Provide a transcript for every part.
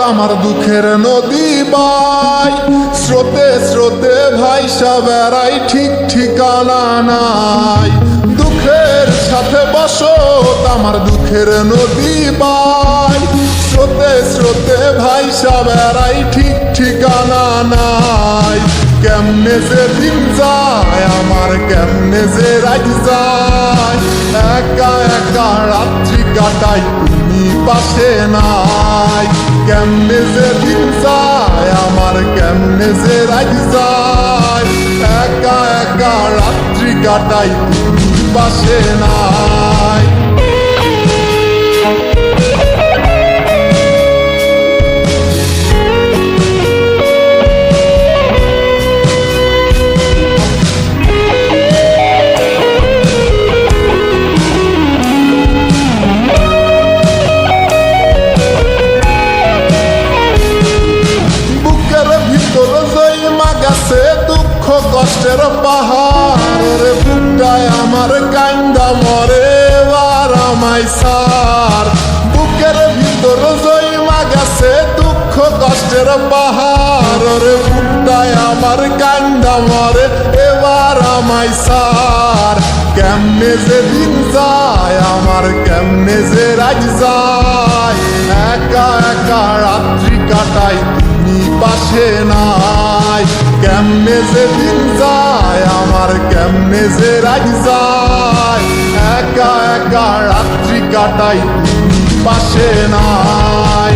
আমার দুঃখের নদী বাই, স্রোতে স্রোতে ভাইসা বেড়াই, ঠিক ঠিকানা নাই। দুঃখের সাথে বসত আমার দুঃখের নদী বাই, স্রোতে স্রোতে ভাইসা বেড়াই, ঠিক ঠিকানা নাই। কেমনে যে দিন যায় আমার, কেমনে যে রাত যায়, একা একা রাত্রি কাটাই তুমি পাশে নাই। কেমনে যে দিন যায় আমার, কেমনে যে রাত যায়, একা একা রাত্রি কাটাই তুমি পাশে নাই। দুঃখ কষ্টের পাহাড় রে, বুকটায় আমার কান্দা মরে এবার আমায় সার। বুকের ভিতর জয়মা গেছে দুঃখ কষ্টের পাহাড় রে, বুকটায় আমার কান্দা মরে এবার আমায় সার। কেমনে যে দিন যায় আমার, কেমনে যে রাত যায়, একা একা রাত্রি কাটাই তুমি পাশে নাই। কেমনে যে দিন যায় আমার, কেমনে যে রাত যায়, একা একা রাত্রি কাটাই তুমি পাশে নাই।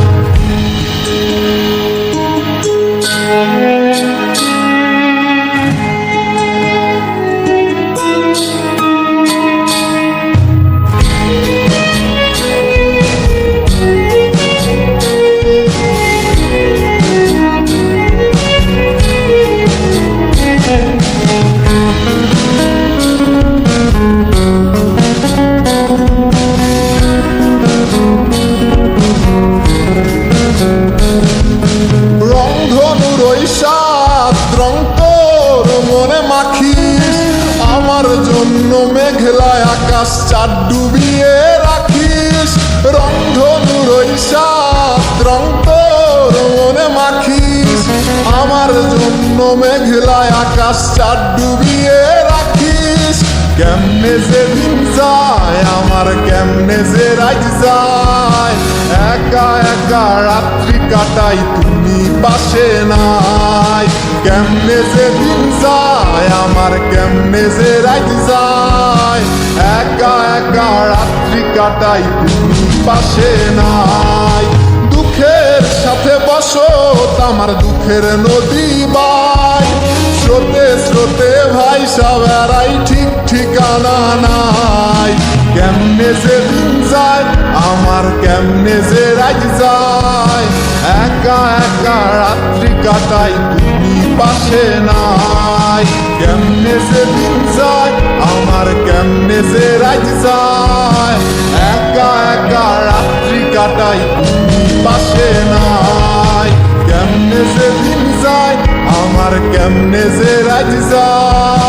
আমার জন্য মেঘলায় আকাশ চাঁদ ডুবিয়ে রাখিস, রংধনুর ওই সাত রং তোর মনে মাখিস। আমার জন্য মেঘলায় আকাশ চাঁদ ডুবিয়ে রাখিস। কেমনে যে দিন যায় আমার, কেমনে যে রাত যায়, একা একা রাত্রি কাটাই তুমি পাশে নাই। কেমনে যে দিন যায় আমার, কেমনে যে রাত যায়, একা একা রাত্রি কাটাই তুমি পাশে নাই। দুঃখের সাথে বসত আমার দুঃখের নদী বাই, স্রোতে স্রোতে ভাইসা বেড়াই, ঠিক ঠিকানা নাই। কেমনে যে দিন যায় আমার, কেমনে যে রাত যায়, একা একা রাত্রি কাটাই তুমি পাশে নাই। কেমনে যে দিন যায় আমার, কেমনে যে রাত যায়, একা একা রাত্রি কাটাই তুমি পাশে নাই। কেমনে যে দিন যায় আমার, কেমনে যে রাত যায়।